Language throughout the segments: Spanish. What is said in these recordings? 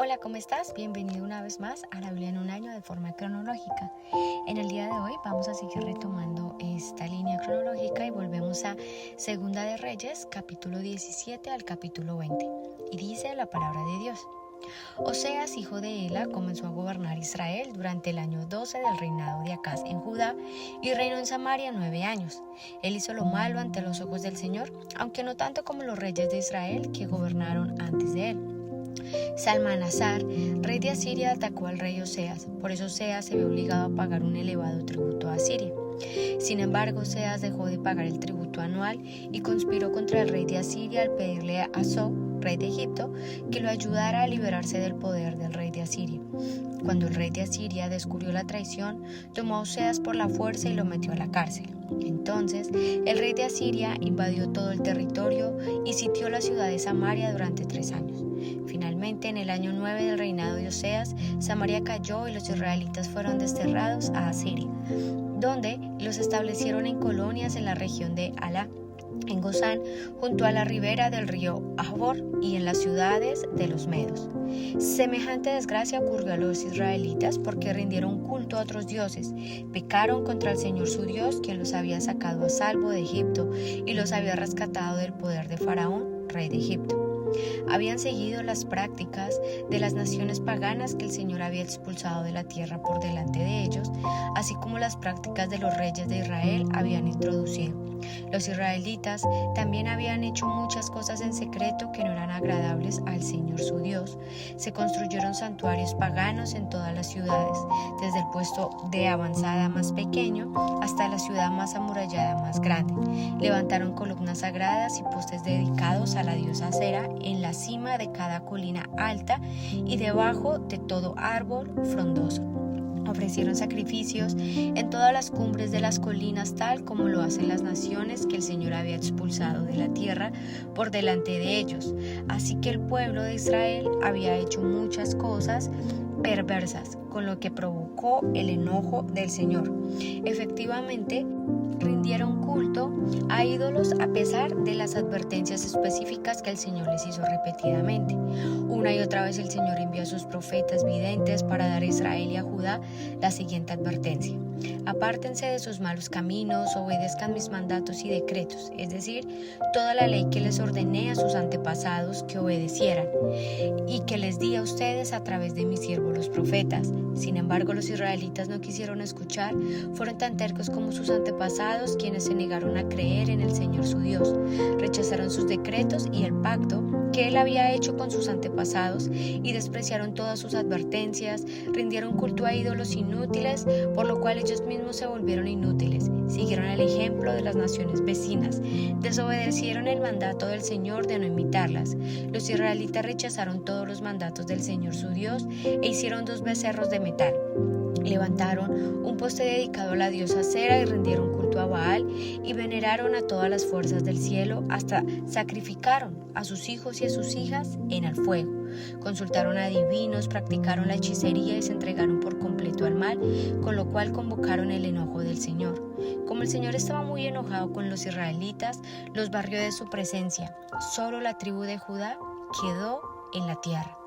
Hola, ¿cómo estás? Bienvenido una vez más a la Biblia en un año de forma cronológica. En el día de hoy vamos a seguir retomando esta línea cronológica y volvemos a Segunda de Reyes, capítulo 17 al capítulo 20. Y dice la palabra de Dios. Oseas, hijo de Ela, comenzó a gobernar Israel durante el año 12 del reinado de Acaz en Judá y reinó en Samaria 9 años. Él hizo lo malo ante los ojos del Señor, aunque no tanto como los reyes de Israel que gobernaron antes de él. Salmanasar, rey de Asiria, atacó al rey Oseas. Por eso Oseas se vio obligado a pagar un elevado tributo a Asiria. Sin embargo, Oseas dejó de pagar el tributo anual y conspiró contra el rey de Asiria al pedirle a So, rey de Egipto, que lo ayudara a liberarse del poder del rey de Asiria. Cuando el rey de Asiria descubrió la traición, tomó a Oseas por la fuerza y lo metió a la cárcel. Entonces, el rey de Asiria invadió todo el territorio y sitió la ciudad de Samaria durante 3 años. Finalmente, en el año 9 del reinado de Oseas, Samaria cayó y los israelitas fueron desterrados a Asiria, donde los establecieron en colonias en la región de Halá, en Gozán, junto a la ribera del río Ahbor y en las ciudades de los medos. Semejante desgracia ocurrió a los israelitas porque rindieron culto a otros dioses, pecaron contra el Señor su Dios, quien los había sacado a salvo de Egipto y los había rescatado del poder de Faraón, rey de Egipto. Habían seguido las prácticas de las naciones paganas que el Señor había expulsado de la tierra por delante de ellos, así como las prácticas de los reyes de Israel habían introducido. Los israelitas también habían hecho muchas cosas en secreto que no eran agradables al Señor su Dios. Se construyeron santuarios paganos en todas las ciudades, desde el puesto de avanzada más pequeño hasta la ciudad más amurallada más grande. Levantaron columnas sagradas y postes dedicados a la diosa Asera en la cima de cada colina alta y debajo de todo árbol frondoso. Ofrecieron sacrificios en todas las cumbres de las colinas, tal como lo hacen las naciones que el Señor había expulsado de la tierra por delante de ellos. Así que el pueblo de Israel había hecho muchas cosas perversas, con lo que provocó el enojo del Señor. Efectivamente, rindieron culto a ídolos a pesar de las advertencias específicas que el Señor les hizo repetidamente. Una y otra vez el Señor envió a sus profetas videntes para dar a Israel y a Judá la siguiente advertencia: apártense de sus malos caminos, obedezcan mis mandatos y decretos, es decir, toda la ley que les ordené a sus antepasados que obedecieran y que les di a ustedes a través de mis siervos los profetas. Sin embargo, los israelitas no quisieron escuchar, fueron tan tercos como sus antepasados, quienes se negaron a creer en el Señor su Dios. Rechazaron sus decretos y el pacto que él había hecho con sus antepasados y despreciaron todas sus advertencias, rindieron culto a ídolos inútiles, por lo cual ellos mismos se volvieron inútiles. Siguieron el ejemplo de las naciones vecinas, desobedecieron el mandato del Señor de no imitarlas. Los israelitas rechazaron todos los mandatos del Señor su Dios e hicieron 2 becerros de metal. Levantaron un poste dedicado a la diosa Asera y rindieron culto a Baal y veneraron a todas las fuerzas del cielo, hasta sacrificaron a sus hijos y a sus hijas en el fuego. Consultaron a adivinos, practicaron la hechicería y se entregaron por completo al mal, con lo cual convocaron el enojo del Señor. Como el Señor estaba muy enojado con los israelitas, los barrió de su presencia. Solo la tribu de Judá quedó en la tierra.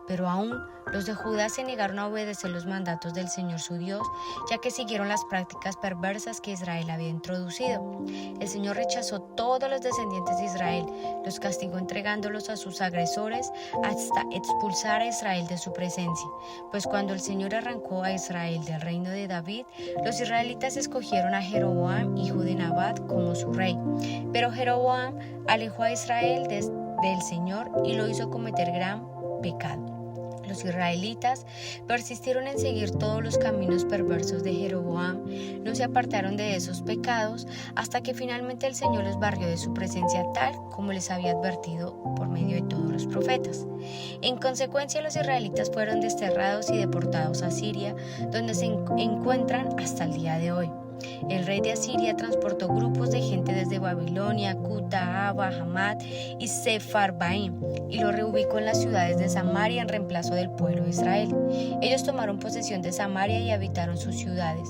Pero aún los de Judá se negaron a obedecer los mandatos del Señor su Dios, ya que siguieron las prácticas perversas que Israel había introducido. El Señor rechazó todos los descendientes de Israel, los castigó entregándolos a sus agresores hasta expulsar a Israel de su presencia. Pues cuando el Señor arrancó a Israel del reino de David, los israelitas escogieron a Jeroboam, hijo de Nabat, como su rey. Pero Jeroboam alejó a Israel del Señor y lo hizo cometer gran pecado. Los israelitas persistieron en seguir todos los caminos perversos de Jeroboam, no se apartaron de esos pecados hasta que finalmente el Señor los barrió de su presencia, tal como les había advertido por medio de todos los profetas. En consecuencia, los israelitas fueron desterrados y deportados a Siria, donde se encuentran hasta el día de hoy. El rey de Asiria transportó grupos de gente desde Babilonia, Cuta, Aba, Hamat y Sefarbaim y los reubicó en las ciudades de Samaria en reemplazo del pueblo de Israel. Ellos tomaron posesión de Samaria y habitaron sus ciudades.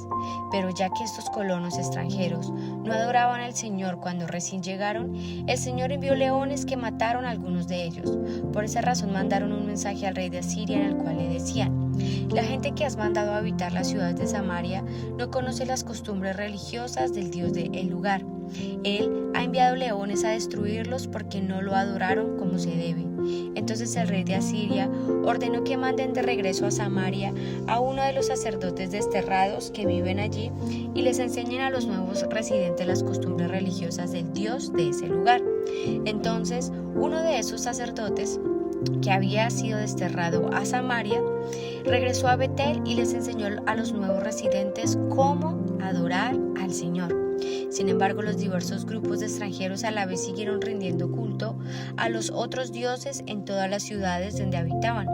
Pero ya que estos colonos extranjeros no adoraban al Señor cuando recién llegaron, el Señor envió leones que mataron a algunos de ellos. Por esa razón mandaron un mensaje al rey de Asiria en el cual le decían: la gente que has mandado a habitar las ciudades de Samaria no conoce las costumbres religiosas del Dios del lugar. Él ha enviado leones a destruirlos porque no lo adoraron como se debe. Entonces el rey de Asiria ordenó que manden de regreso a Samaria a uno de los sacerdotes desterrados que viven allí y les enseñen a los nuevos residentes las costumbres religiosas del Dios de ese lugar. Entonces uno de esos sacerdotes, que había sido desterrado a Samaria, regresó a Betel y les enseñó a los nuevos residentes cómo adorar al Señor. Sin embargo, los diversos grupos de extranjeros a la vez siguieron rindiendo culto a los otros dioses en todas las ciudades donde habitaban.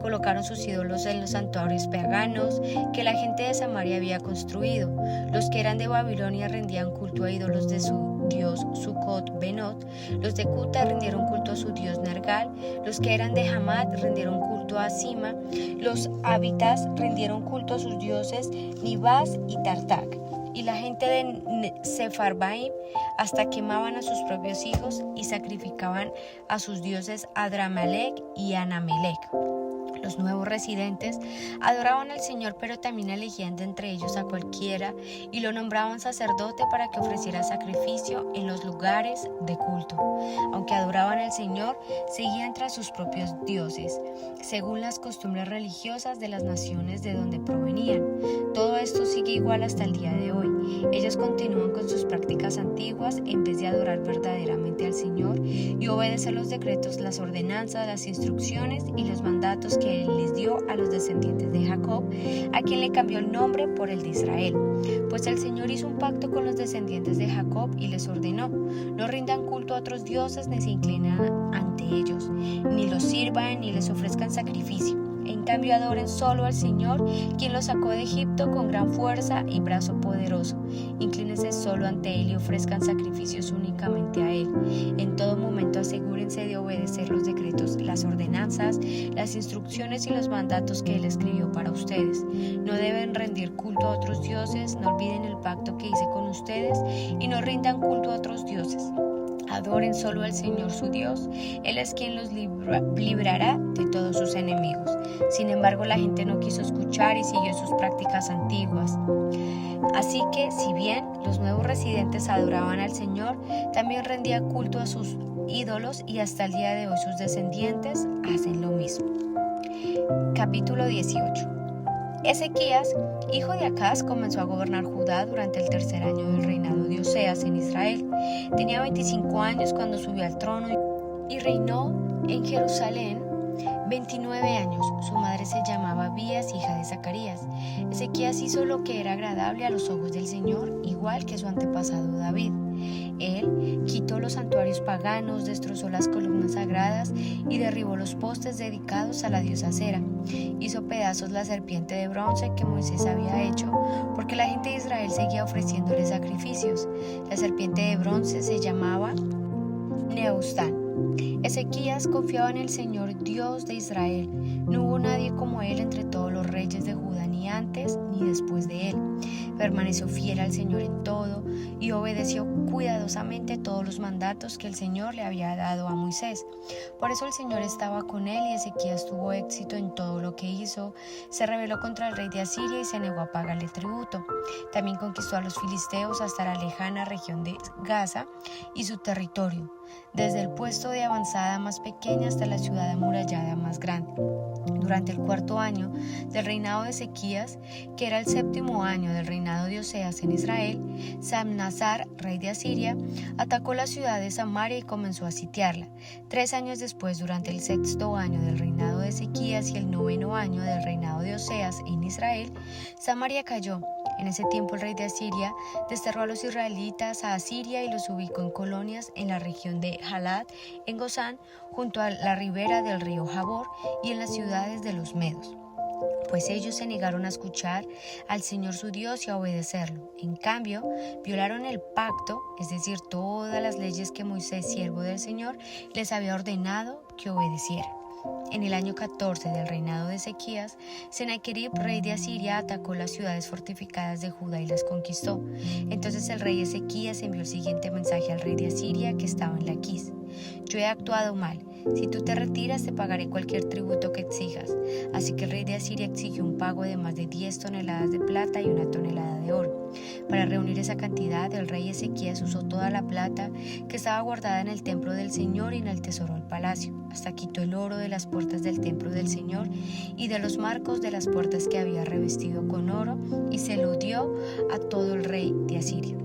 Colocaron sus ídolos en los santuarios paganos que la gente de Samaria había construido. Los que eran de Babilonia rendían culto a ídolos de su dios Sucot Benot. Los de Cuta rindieron culto a su dios Nergal. Los que eran de Hamat rindieron culto a Sima. Los habitas rindieron culto a sus dioses Nibás y Tartak. Y la gente de Sefarbaim hasta quemaban a sus propios hijos y sacrificaban a sus dioses Adramelech y Anamelech. Los nuevos residentes adoraban al Señor, pero también elegían de entre ellos a cualquiera y lo nombraban sacerdote para que ofreciera sacrificio en los lugares de culto. Aunque adoraban al Señor, seguían tras sus propios dioses, según las costumbres religiosas de las naciones de donde provenían. Todo esto sigue igual hasta el día de hoy. Ellos continúan con sus prácticas antiguas en vez de adorar verdaderamente al Señor y obedecer los decretos, las ordenanzas, las instrucciones y los mandatos que Él les dio a los descendientes de Jacob, a quien le cambió el nombre por el de Israel. Pues el Señor hizo un pacto con los descendientes de Jacob y les ordenó: no rindan culto a otros dioses ni se inclinen ante ellos, ni los sirvan ni les ofrezcan sacrificio. En cambio, adoren solo al Señor, quien los sacó de Egipto con gran fuerza y brazo poderoso. Inclínense solo ante Él y ofrezcan sacrificios únicamente a Él. En todo momento asegúrense de obedecer los decretos, las ordenanzas, las instrucciones y los mandatos que Él escribió para ustedes. No deben rendir culto a otros dioses, no olviden el pacto que hice con ustedes y no rindan culto a otros dioses. Adoren solo al Señor su Dios, Él es quien los librará de todos sus enemigos. Sin embargo, la gente no quiso escuchar y siguió sus prácticas antiguas. Así que, si bien los nuevos residentes adoraban al Señor, también rendían culto a sus ídolos y hasta el día de hoy sus descendientes hacen lo mismo. Capítulo 18. Ezequías, hijo de Acaz, comenzó a gobernar Judá durante el tercer año del reinado de Oseas en Israel. Tenía 25 años cuando subió al trono y reinó en Jerusalén 29 años. Su madre se llamaba Abías, hija de Zacarías. Ezequías hizo lo que era agradable a los ojos del Señor, igual que su antepasado David. Él quitó los santuarios paganos, destrozó las columnas sagradas y derribó los postes dedicados a la diosa Acera. Hizo pedazos la serpiente de bronce que Moisés había hecho, porque la gente de Israel seguía ofreciéndole sacrificios. La serpiente de bronce se llamaba Nehushtan. Ezequías confiaba en el Señor Dios de Israel. No hubo nadie como él entre todos los reyes de Judá, ni antes ni después de él. Permaneció fiel al Señor en todo y obedeció cuidadosamente todos los mandatos que el Señor le había dado a Moisés. Por eso el Señor estaba con él y Ezequías tuvo éxito en todo lo que hizo. Se rebeló contra el rey de Asiria y se negó a pagarle tributo. También conquistó a los filisteos hasta la lejana región de Gaza y su territorio, desde el puesto de avanzada más pequeña hasta la ciudad amurallada más grande. Durante el cuarto año del reinado de Ezequías, que era el séptimo año del reinado de Oseas en Israel, Samnasar, rey de Asiria, atacó la ciudad de Samaria y comenzó a sitiarla. 3 años después, durante el sexto año del reinado de Ezequías y el noveno año del reinado de Oseas en Israel, Samaria cayó. En ese tiempo el rey de Asiria desterró a los israelitas a Asiria y los ubicó en colonias en la región de Halat, en Gozán, junto a la ribera del río Jabor y en las ciudades de los Medos. pues ellos se negaron a escuchar al Señor su Dios y a obedecerlo. En cambio, violaron el pacto, es decir, todas las leyes que Moisés, siervo del Señor, les había ordenado que obedecieran. En el año 14 del reinado de Ezequías, Sennacherib, rey de Asiria, atacó las ciudades fortificadas de Judá y las conquistó. Entonces el rey Ezequías envió el siguiente mensaje al rey de Asiria que estaba en Laquis: yo he actuado mal. Si tú te retiras, te pagaré cualquier tributo que exijas. Así que el rey de Asiria exigió un pago de más de 10 toneladas de plata y 1 tonelada de oro. Para reunir esa cantidad, el rey Ezequías usó toda la plata que estaba guardada en el templo del Señor y en el tesoro del palacio. Hasta quitó el oro de las puertas del templo del Señor y de los marcos de las puertas que había revestido con oro, y se lo dio a todo el rey de Asiria.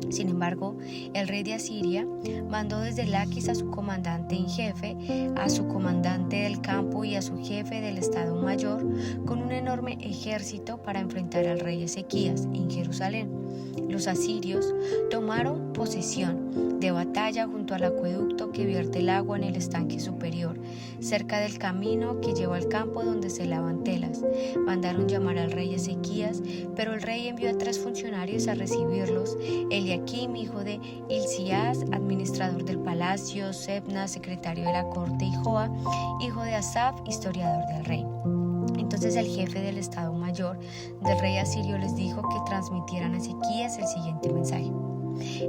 Sin embargo, el rey de Asiria mandó desde Laquis a su comandante en jefe, a su comandante del campo y a su jefe del estado mayor con un enorme ejército para enfrentar al rey Ezequías en Jerusalén. Los asirios tomaron posesión de batalla junto al acueducto que vierte el agua en el estanque superior, cerca del camino que lleva al campo donde se lavan telas. Mandaron llamar al rey Ezequías, pero el rey envió a 3 funcionarios a recibirlos: Eliakim, hijo de Hilcías, administrador del palacio; Sebna, secretario de la corte; y Joa, hijo de Asaf, historiador del rey. Entonces el jefe del estado mayor del rey asirio les dijo que transmitieran a Ezequías el siguiente mensaje: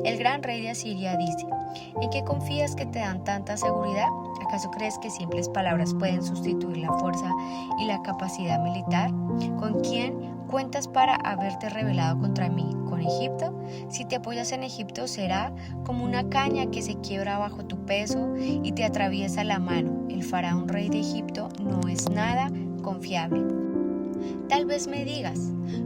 el gran rey de Asiria dice: ¿en qué confías que te dan tanta seguridad? ¿Acaso crees que simples palabras pueden sustituir la fuerza y la capacidad militar? ¿Con quién cuentas para haberte rebelado contra mí? ¿Con Egipto? Si te apoyas en Egipto, será como una caña que se quiebra bajo tu peso y te atraviesa la mano. El faraón rey de Egipto no es nada confiable. Tal vez me digas: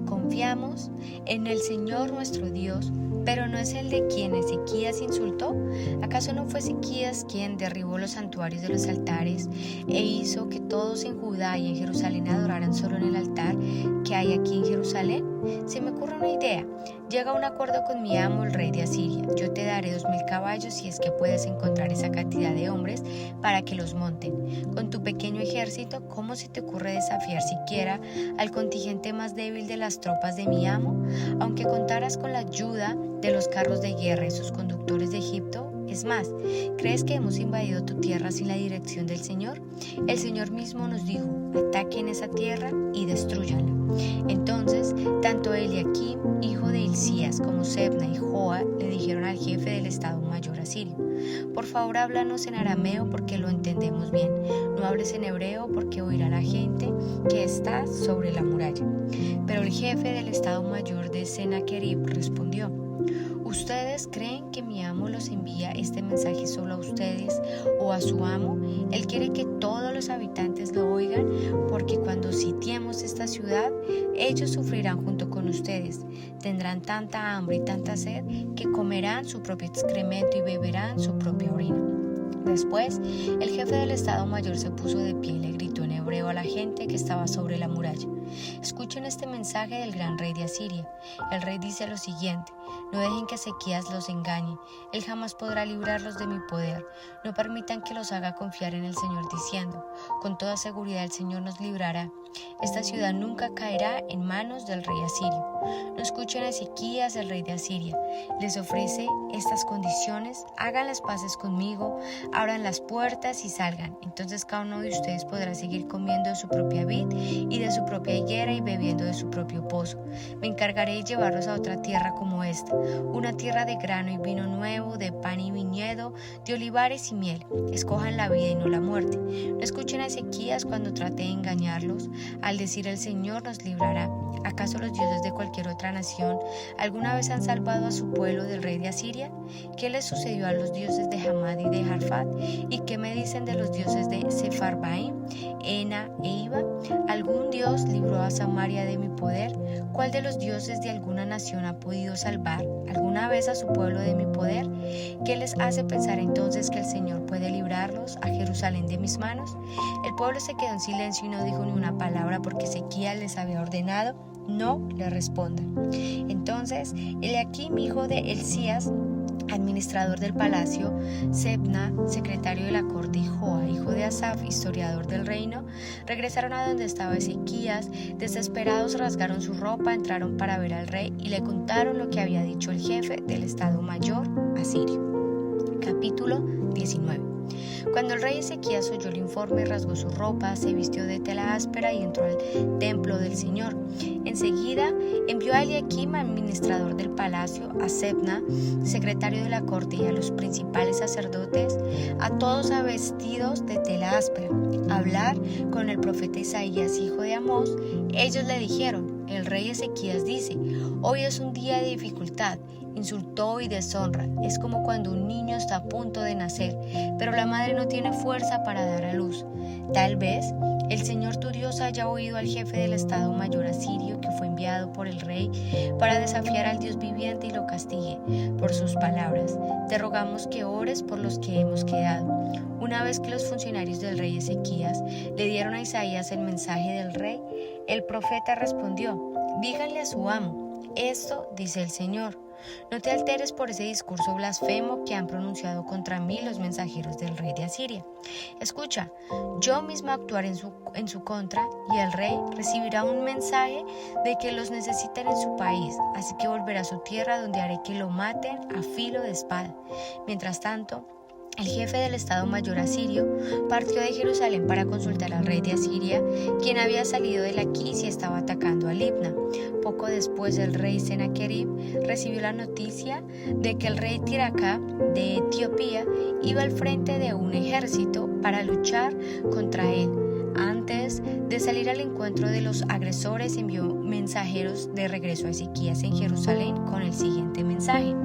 confiamos en el Señor nuestro Dios, pero ¿no es el de quien Ezequías insultó? ¿Acaso no fue Ezequías quien derribó los santuarios de los altares e hizo que todos en Judá y en Jerusalén adoraran solo en el altar que hay aquí en Jerusalén? Se me ocurre una idea. Llega a un acuerdo con mi amo, el rey de Asiria. Yo te daré 2000 caballos si es que puedes encontrar esa cantidad de hombres para que los monten. Con tu pequeño ejército, ¿cómo se te ocurre desafiar siquiera al contingente más débil de las tropas de mi amo? Aunque contaras con la ayuda de los carros de guerra y sus conductores de Egipto. Es más, ¿crees que hemos invadido tu tierra sin la dirección del Señor? El Señor mismo nos dijo: ataquen esa tierra y destrúyanla. Entonces, tanto Eliakim, hijo de Hilcías, como Sebna y Joa le dijeron al jefe del estado mayor asirio: por favor, háblanos en arameo porque lo entendemos bien. No hables en hebreo porque oirá la gente que está sobre la muralla. Pero el jefe del estado mayor de Sennacherib respondió: ¿ustedes creen que mi amo los envía este mensaje solo a ustedes o a su amo? Él quiere que todos los habitantes lo oigan, porque cuando sitiemos esta ciudad, ellos sufrirán junto con ustedes. Tendrán tanta hambre y tanta sed que comerán su propio excremento y beberán su propia orina. Después, el jefe del estado mayor se puso de pie y le gritó en hebreo a la gente que estaba sobre la muralla: escuchen este mensaje del gran rey de Asiria. El rey dice lo siguiente: no dejen que Ezequías los engañe. Él jamás podrá librarlos de mi poder. No permitan que los haga confiar en el Señor diciendo: con toda seguridad el Señor nos librará. Esta ciudad nunca caerá en manos del rey asirio. No escuchen a Ezequías, el rey de Asiria. Les ofrece estas condiciones: hagan las paces conmigo, abran las puertas y salgan. Entonces cada uno de ustedes podrá seguir comiendo de su propia vid y de su propia higuera y bebiendo de su propio pozo. Me encargaré de llevarlos a otra tierra como esta, una tierra de grano y vino nuevo, de pan y viñedo, de olivares y miel. Escojan la vida y no la muerte. No escuchen a Ezequías cuando trate de engañarlos al decir: el Señor nos librará. ¿Acaso los dioses de cualquier otra nación alguna vez han salvado a su pueblo del rey de Asiria? ¿Qué les sucedió a los dioses de Hamad y de Arfat? ¿Y qué me dicen de los dioses de Sefarbaim, Ena e Iva? ¿Algún dios libró a Samaria de mi poder? ¿Cuál de los dioses de alguna nación ha podido salvar alguna vez a su pueblo de mi poder? ¿Qué les hace pensar entonces que el Señor puede librarlos a Jerusalén de mis manos? El pueblo se quedó en silencio y no dijo ni una palabra, porque Ezequías les había ordenado: no le respondan. Entonces Eliakim, hijo de Hilcías, administrador del palacio, Sebna, secretario de la corte, y Joa, hijo de Asaf, historiador del reino, regresaron a donde estaba Ezequías. Desesperados rasgaron su ropa, entraron para ver al rey y le contaron lo que había dicho el jefe del Estado Mayor asirio. Capítulo 19. Cuando el rey Ezequías oyó el informe, rasgó su ropa, se vistió de tela áspera y entró al templo del Señor. Enseguida envió a Eliaquim, administrador del palacio, a Sebna, secretario de la corte, y a los principales sacerdotes, a todos vestidos de tela áspera, a hablar con el profeta Isaías, hijo de Amós. Ellos le dijeron: el rey Ezequías dice: hoy es un día de dificultad, insultó y deshonra. Es como cuando un niño está a punto de nacer, pero la madre no tiene fuerza para dar a luz. Tal vez el Señor tu Dios haya oído al jefe del Estado Mayor asirio, que fue enviado por el rey para desafiar al Dios viviente, y lo castigue por sus palabras. Te rogamos que ores por los que hemos quedado. Una vez que los funcionarios del rey Ezequías le dieron a Isaías el mensaje del rey, el profeta respondió: díganle a su amo: esto dice el Señor. No te alteres por ese discurso blasfemo que han pronunciado contra mí los mensajeros del rey de Asiria. Escucha, yo misma actuaré en su contra, y el rey recibirá un mensaje de que los necesitan en su país, así que volverá a su tierra, donde haré que lo maten a filo de espada. Mientras tanto, el jefe del Estado Mayor asirio partió de Jerusalén para consultar al rey de Asiria, quien había salido de Laquis y estaba atacando a Libna. Poco después, el rey Sennacherib recibió la noticia de que el rey Tirhakah de Etiopía iba al frente de un ejército para luchar contra él. Antes de salir al encuentro de los agresores, envió mensajeros de regreso a Ezequías en Jerusalén con el siguiente mensaje.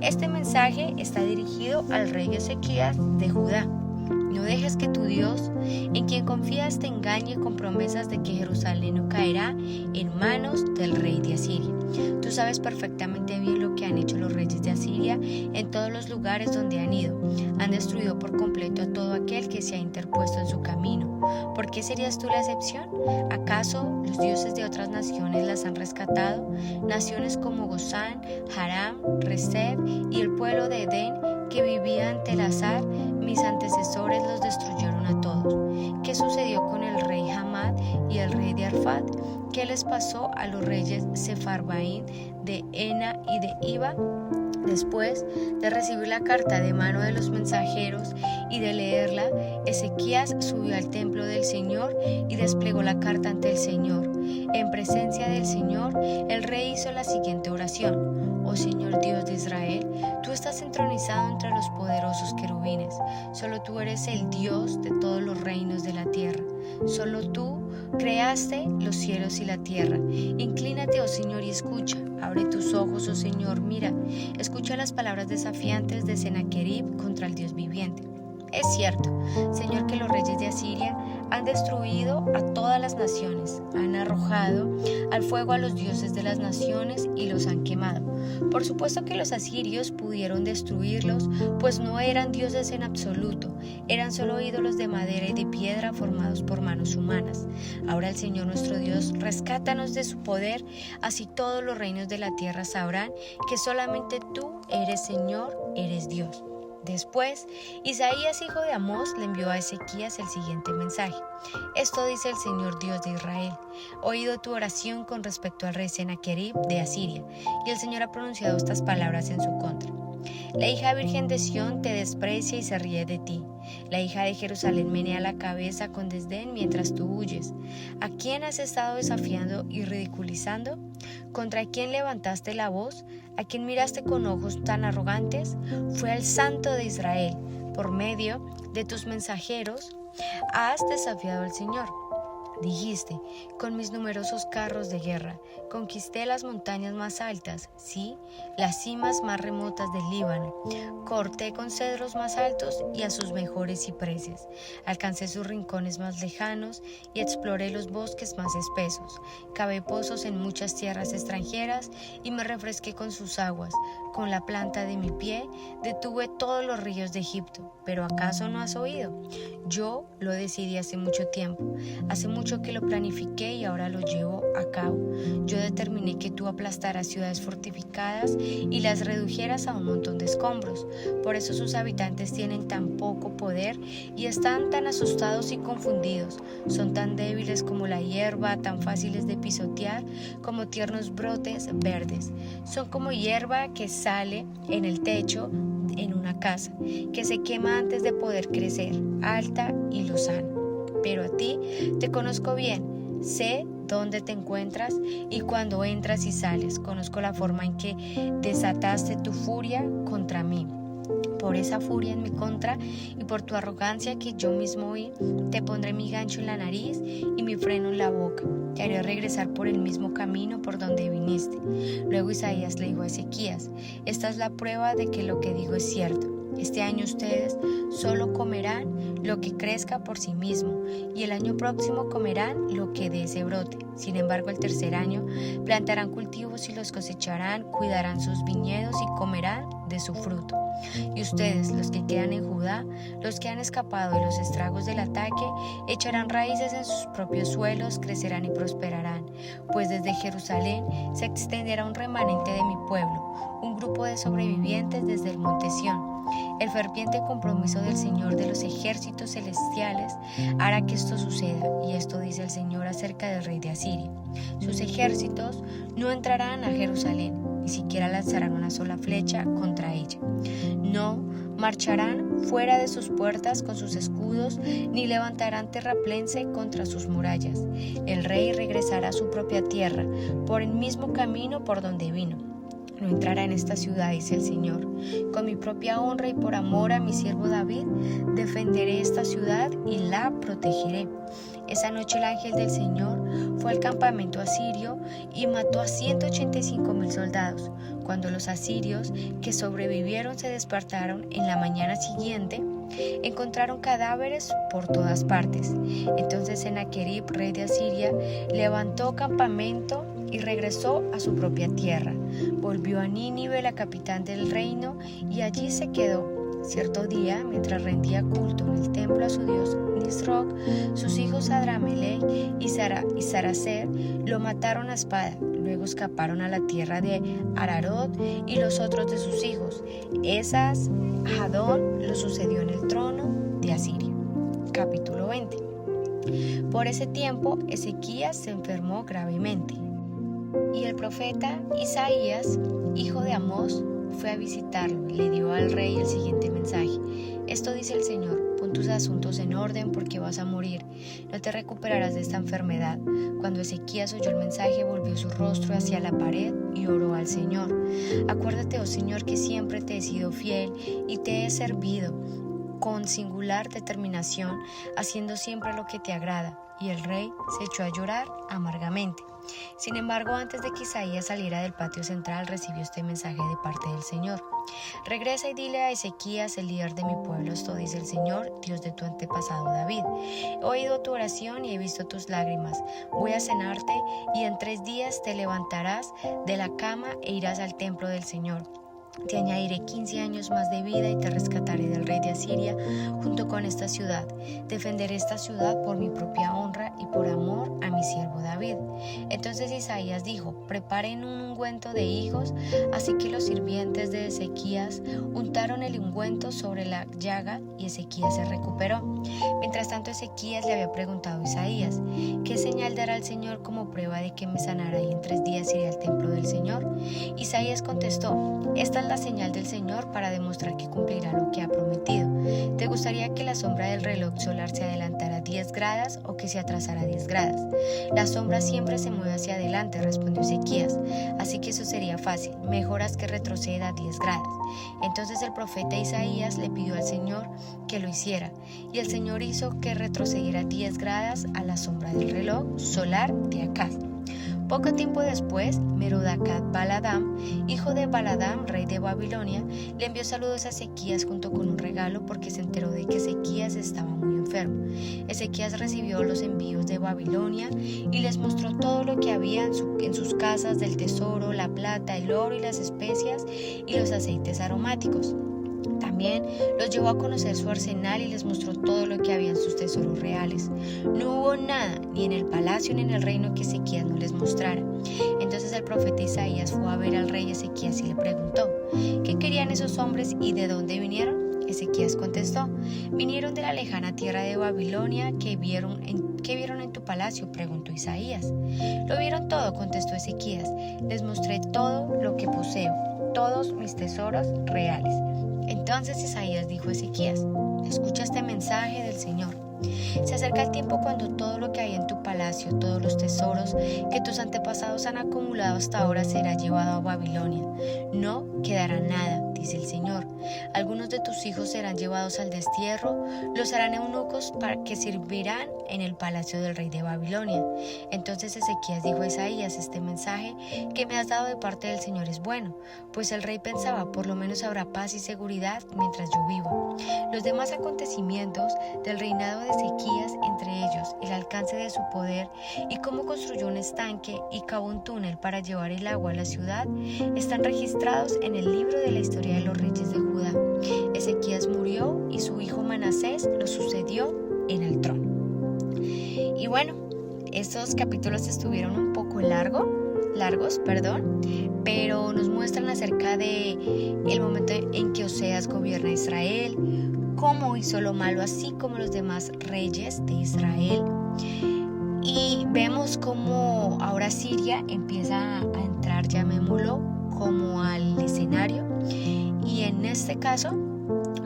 Este mensaje está dirigido al rey Ezequías de Judá. No dejes que tu Dios, en quien confías, te engañe con promesas de que Jerusalén no caerá en manos del rey de Asiria. Tú sabes perfectamente bien lo que han hecho los reyes de Asiria en todos los lugares donde han ido. Han destruido por completo a todo aquel que se ha interpuesto en su camino. ¿Por qué serías tú la excepción? ¿Acaso los dioses de otras naciones las han rescatado? Naciones como Gozán, Haram, Rezef y el pueblo de Edén, que vivía ante el Azar, mis antecesores los destruyeron a todos. ¿Qué sucedió con el rey Hamad y el rey de Arfad? ¿Qué les pasó a los reyes Sefarbaín, de Ena y de Iba? Después de recibir la carta de mano de los mensajeros y de leerla, Ezequías subió al templo del Señor y desplegó la carta ante el Señor. En presencia del Señor, el rey hizo la siguiente oración: Oh Señor Dios de Israel, tú estás entronizado entre los poderosos querubines. Solo tú eres el Dios de todos los reinos de la tierra. Solo tú creaste los cielos y la tierra. Inclínate, oh Señor, y escucha. Abre tus ojos, oh Señor, mira. Escucha las palabras desafiantes de Sennacherib contra el Dios viviente. Es cierto, Señor, que los reyes de Asiria han destruido a todas las naciones, han arrojado al fuego a los dioses de las naciones y los han quemado. Por supuesto que los asirios pudieron destruirlos, pues no eran dioses en absoluto, eran solo ídolos de madera y de piedra formados por manos humanas. Ahora el Señor nuestro Dios, rescátanos de su poder, así todos los reinos de la tierra sabrán que solamente tú eres Señor, eres Dios. Después, Isaías, hijo de Amós, le envió a Ezequías el siguiente mensaje. Esto dice el Señor Dios de Israel: He oído tu oración con respecto al rey Sennacherib de Asiria, y el Señor ha pronunciado estas palabras en su contra. La hija virgen de Sión te desprecia y se ríe de ti. La hija de Jerusalén menea la cabeza con desdén mientras tú huyes. ¿A quién has estado desafiando y ridiculizando? ¿Contra quién levantaste la voz? ¿A quién miraste con ojos tan arrogantes? Fue al Santo de Israel. Por medio de tus mensajeros has desafiado al Señor. Dijiste: con mis numerosos carros de guerra conquisté las montañas más altas, sí, las cimas más remotas del Líbano. Corté con cedros más altos y a sus mejores cipreses. Alcancé sus rincones más lejanos y exploré los bosques más espesos. Cavé pozos en muchas tierras extranjeras y me refresqué con sus aguas. Con la planta de mi pie detuve todos los ríos de Egipto. ¿Pero acaso no has oído? Yo lo decidí hace mucho tiempo. Hace mucho mucho que lo planifiqué y ahora lo llevo a cabo. Yo determiné que tú aplastaras ciudades fortificadas y las redujeras a un montón de escombros. Por eso sus habitantes tienen tan poco poder y están tan asustados y confundidos. Son tan débiles como la hierba, tan fáciles de pisotear como tiernos brotes verdes. Son como hierba que sale en el techo en una casa, que se quema antes de poder crecer, alta y lozana. Pero a ti te conozco bien, sé dónde te encuentras y cuando entras y sales. Conozco la forma en que desataste tu furia contra mí. Por esa furia en mi contra y por tu arrogancia que yo mismo oí, te pondré mi gancho en la nariz y mi freno en la boca. Te haré regresar por el mismo camino por donde viniste. Luego Isaías le dijo a Ezequías: esta es la prueba de que lo que digo es cierto. Este año ustedes solo comerán lo que crezca por sí mismo, y el año próximo comerán lo que de ese brote. Sin embargo, el tercer año plantarán cultivos y los cosecharán, cuidarán sus viñedos y comerán de su fruto. Y ustedes, los que quedan en Judá, los que han escapado de los estragos del ataque, echarán raíces en sus propios suelos, crecerán y prosperarán, pues desde Jerusalén se extenderá un remanente de mi pueblo, un grupo de sobrevivientes desde el monte Sión. El ferviente compromiso del Señor de los ejércitos celestiales hará que esto suceda, y esto dice el Señor acerca del rey de Asiria: sus ejércitos no entrarán a Jerusalén, ni siquiera lanzarán una sola flecha contra ella. No marcharán fuera de sus puertas con sus escudos, ni levantarán terraplén contra sus murallas. El rey regresará a su propia tierra, por el mismo camino por donde vino. No entrará en esta ciudad, dice el Señor. Con mi propia honra y por amor a mi siervo David, defenderé esta ciudad y la protegeré. Esa noche el ángel del Señor fue al campamento asirio y mató a 185,000 soldados. Cuando los asirios que sobrevivieron se despertaron en la mañana siguiente, encontraron cadáveres por todas partes. Entonces Sennacherib, rey de Asiria, levantó campamento y regresó a su propia tierra. Volvió a Nínive, la capital del reino, y allí se quedó. Cierto día, mientras rendía culto en el templo a su dios Nisroch, sus hijos Adramelech y Saracer lo mataron a espada. Luego escaparon a la tierra de Ararot y los otros de sus hijos. Esas, Hadón lo sucedió en el trono de Asiria. Capítulo 20. Por ese tiempo, Ezequías se enfermó gravemente. Y el profeta Isaías, hijo de Amós, fue a visitarlo y le dio al rey el siguiente mensaje: esto dice el Señor: pon tus asuntos en orden porque vas a morir, no te recuperarás de esta enfermedad. Cuando Ezequías oyó el mensaje, volvió su rostro hacia la pared y oró al Señor: acuérdate, oh Señor, que siempre te he sido fiel y te he servido con singular determinación, haciendo siempre lo que te agrada. Y el rey se echó a llorar amargamente. Sin embargo, antes de que Isaías saliera del patio central, recibió este mensaje de parte del Señor: regresa y dile a Ezequías, el líder de mi pueblo: esto dice el Señor, Dios de tu antepasado David: he oído tu oración y he visto tus lágrimas. Voy a sanarte y en 3 días te levantarás de la cama e irás al templo del Señor. Te añadiré 15 años más de vida y te rescataré del rey de Asiria junto con esta ciudad. Defenderé esta ciudad por mi propia honra y por amor a mi siervo David. Entonces Isaías dijo: preparen un ungüento de higos. Así que los sirvientes de Ezequías untaron el ungüento sobre la llaga y Ezequías se recuperó. Mientras tanto, Ezequías le había preguntado a Isaías: ¿qué señal dará el Señor como prueba de que me sanará y en 3 días iré al templo del Señor? Isaías contestó: esta es la señal del Señor para demostrar que cumplirá lo que ha prometido. ¿Te gustaría que la sombra del reloj solar se adelantara 10 gradas o que se atrasara 10 gradas? La sombra siempre se mueve hacia adelante, respondió Ezequías, así que eso sería fácil. Mejor haz que retroceda 10 grados. Entonces el profeta Isaías le pidió al Señor que lo hiciera, y el Señor hizo que retrocediera 10 gradas a la sombra del reloj solar de Acaz. Poco tiempo después, Merodach-Baladán, hijo de Baladán, rey de Babilonia, le envió saludos a Ezequías junto con un regalo porque se enteró de que Ezequías estaba muy enfermo. Ezequías recibió los envíos de Babilonia y les mostró todo lo que había en sus casas del tesoro, la plata, el oro y las especias y los aceites aromáticos. También los llevó a conocer su arsenal y les mostró todo lo que había en sus tesoros reales. No hubo nada, ni en el palacio ni en el reino, que Ezequías no les mostrara. Entonces el profeta Isaías fue a ver al rey Ezequías y le preguntó: ¿qué querían esos hombres y de dónde vinieron? Ezequías contestó: vinieron de la lejana tierra de Babilonia. ¿Qué vieron en tu palacio?, preguntó Isaías. Lo vieron todo, contestó Ezequías. Les mostré todo lo que poseo, todos mis tesoros reales. Entonces Isaías dijo a Ezequías: escucha este mensaje del Señor. Se acerca el tiempo cuando todo lo que hay en tu palacio, todos los tesoros que tus antepasados han acumulado hasta ahora, será llevado a Babilonia. No quedará nada, dice el Señor. Algunos de tus hijos serán llevados al destierro, los harán eunucos para que servirán en el palacio del rey de Babilonia. Entonces Ezequías dijo a Isaías: este mensaje que me has dado de parte del Señor es bueno, pues el rey pensaba: por lo menos habrá paz y seguridad mientras yo vivo. Los demás acontecimientos del reinado de Ezequías, entre ellos el alcance de su poder y cómo construyó un estanque y cavó un túnel para llevar el agua a la ciudad, están registrados en el libro de la historia de los reyes de Judá. Ezequías murió y su hijo Manasés lo sucedió en el trono. Y bueno, estos capítulos estuvieron un poco largos, pero nos muestran acerca de el momento en que Oseas gobierna Israel, cómo hizo lo malo así como los demás reyes de Israel. Y vemos cómo ahora Siria empieza a entrar, llamémoslo, como al escenario. Y en este caso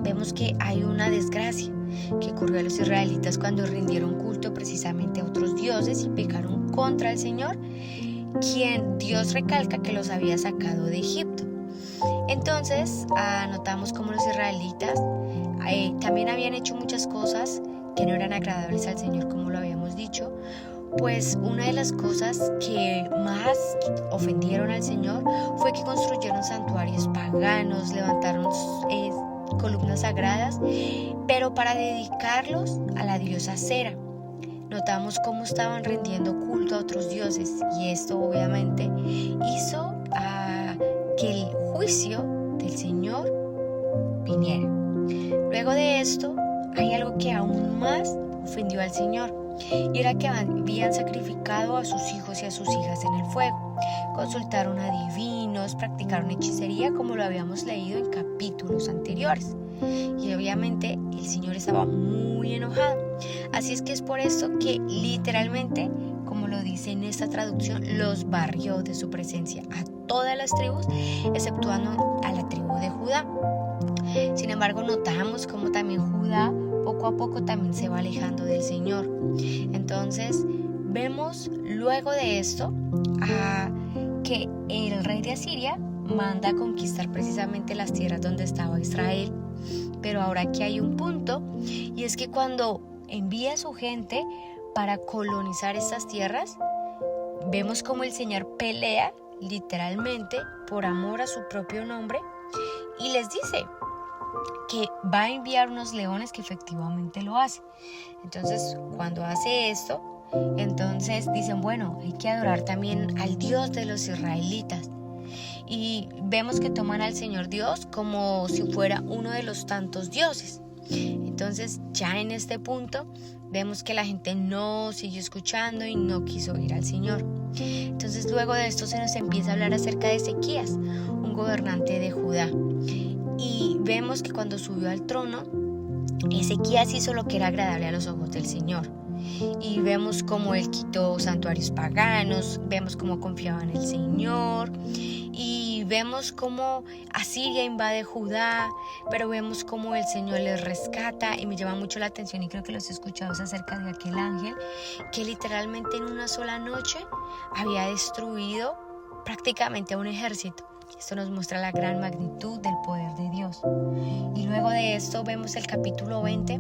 vemos que hay una desgracia que ocurrió a los israelitas cuando rindieron culto precisamente a otros dioses y pecaron contra el Señor, quien Dios recalca que los había sacado de Egipto. Entonces notamos cómo los israelitas también habían hecho muchas cosas que no eran agradables al Señor, como lo habíamos dicho. Pues una de las cosas que más ofendieron al Señor fue que construyeron santuarios paganos, levantaron columnas sagradas, pero para dedicarlos a la diosa Cera. Notamos cómo estaban rindiendo culto a otros dioses, y esto obviamente hizo que el juicio del Señor viniera. Luego de esto hay algo que aún más ofendió al Señor, y era que habían sacrificado a sus hijos y a sus hijas en el fuego. Consultaron a divinos, practicaron hechicería, como lo habíamos leído en capítulos anteriores. Y obviamente el Señor estaba muy enojado. Así es que es por esto que literalmente, como lo dice en esta traducción, los barrió de su presencia a todas las tribus, exceptuando a la tribu de Judá. Sin embargo, notamos cómo también Judá poco a poco también se va alejando del Señor. Entonces vemos luego de esto que el rey de Asiria manda a conquistar precisamente las tierras donde estaba Israel. Pero ahora aquí hay un punto, y es que cuando envía a su gente para colonizar estas tierras, vemos como el Señor pelea literalmente por amor a su propio nombre y les dice que va a enviar unos leones, que efectivamente lo hace. Entonces, cuando hace esto, entonces dicen: bueno, hay que adorar también al Dios de los israelitas. Y vemos que toman al Señor Dios como si fuera uno de los tantos dioses. Entonces, ya en este punto, vemos que la gente no siguió escuchando y no quiso ir al Señor. Entonces, luego de esto se nos empieza a hablar acerca de Ezequías, un gobernante de Judá. Y vemos que cuando subió al trono, Ezequías hizo lo que era agradable a los ojos del Señor. Y vemos cómo él quitó santuarios paganos, vemos cómo confiaba en el Señor, y vemos cómo Asiria invade Judá, pero vemos cómo el Señor les rescata. Y me llama mucho la atención, y creo que los he escuchado, acerca de aquel ángel que literalmente en una sola noche había destruido prácticamente a un ejército. Esto nos muestra la gran magnitud del poder de Dios. Y luego de esto vemos el capítulo 20,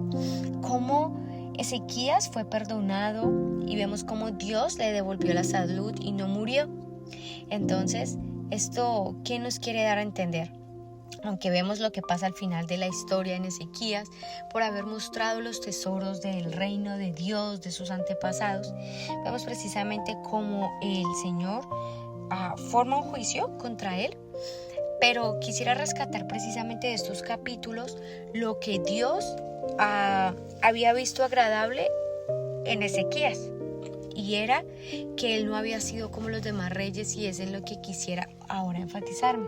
cómo Ezequías fue perdonado, y vemos cómo Dios le devolvió la salud y no murió. Entonces, ¿esto qué nos quiere dar a entender? Aunque vemos lo que pasa al final de la historia en Ezequías, por haber mostrado los tesoros del reino de Dios, de sus antepasados, vemos precisamente cómo el Señor forma un juicio contra él, Pero quisiera rescatar precisamente de estos capítulos lo que Dios había visto agradable en Ezequías. Y era que él no había sido como los demás reyes, y es en lo que quisiera ahora enfatizarme.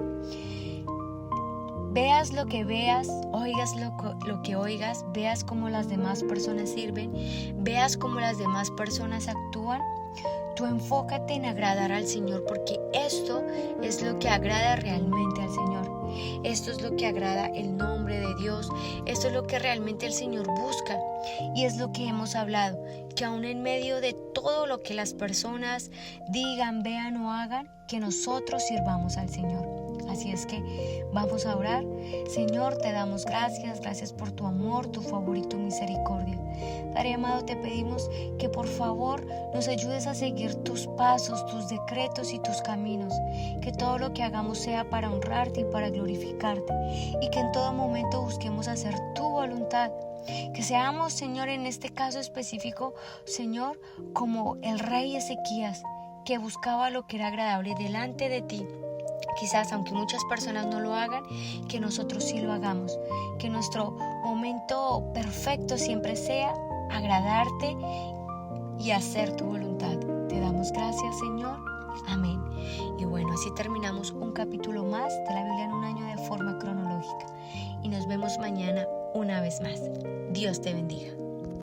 Veas lo que veas, oigas lo que oigas, veas cómo las demás personas sirven, veas cómo las demás personas actúan. Tú enfócate en agradar al Señor, porque esto es lo que agrada realmente al Señor. Esto es lo que agrada el nombre de Dios. Esto es lo que realmente el Señor busca. Y es lo que hemos hablado, que aún en medio de todo lo que las personas digan, vean o hagan, que nosotros sirvamos al Señor. Así es que vamos a orar. Señor, te damos gracias por tu amor, tu favor y tu misericordia. Padre amado, te pedimos que por favor nos ayudes a seguir tus pasos, tus decretos y tus caminos. Que todo lo que hagamos sea para honrarte y para glorificarte. Y que en todo momento busquemos hacer tu voluntad. Que seamos, Señor, en este caso específico, Señor, como el rey Ezequías, que buscaba lo que era agradable delante de ti. Quizás, aunque muchas personas no lo hagan, que nosotros sí lo hagamos. Que nuestro momento perfecto siempre sea agradarte y hacer tu voluntad. Te damos gracias, Señor. Amén. Y bueno, así terminamos un capítulo más de la Biblia en un año de forma cronológica. Y nos vemos mañana una vez más. Dios te bendiga.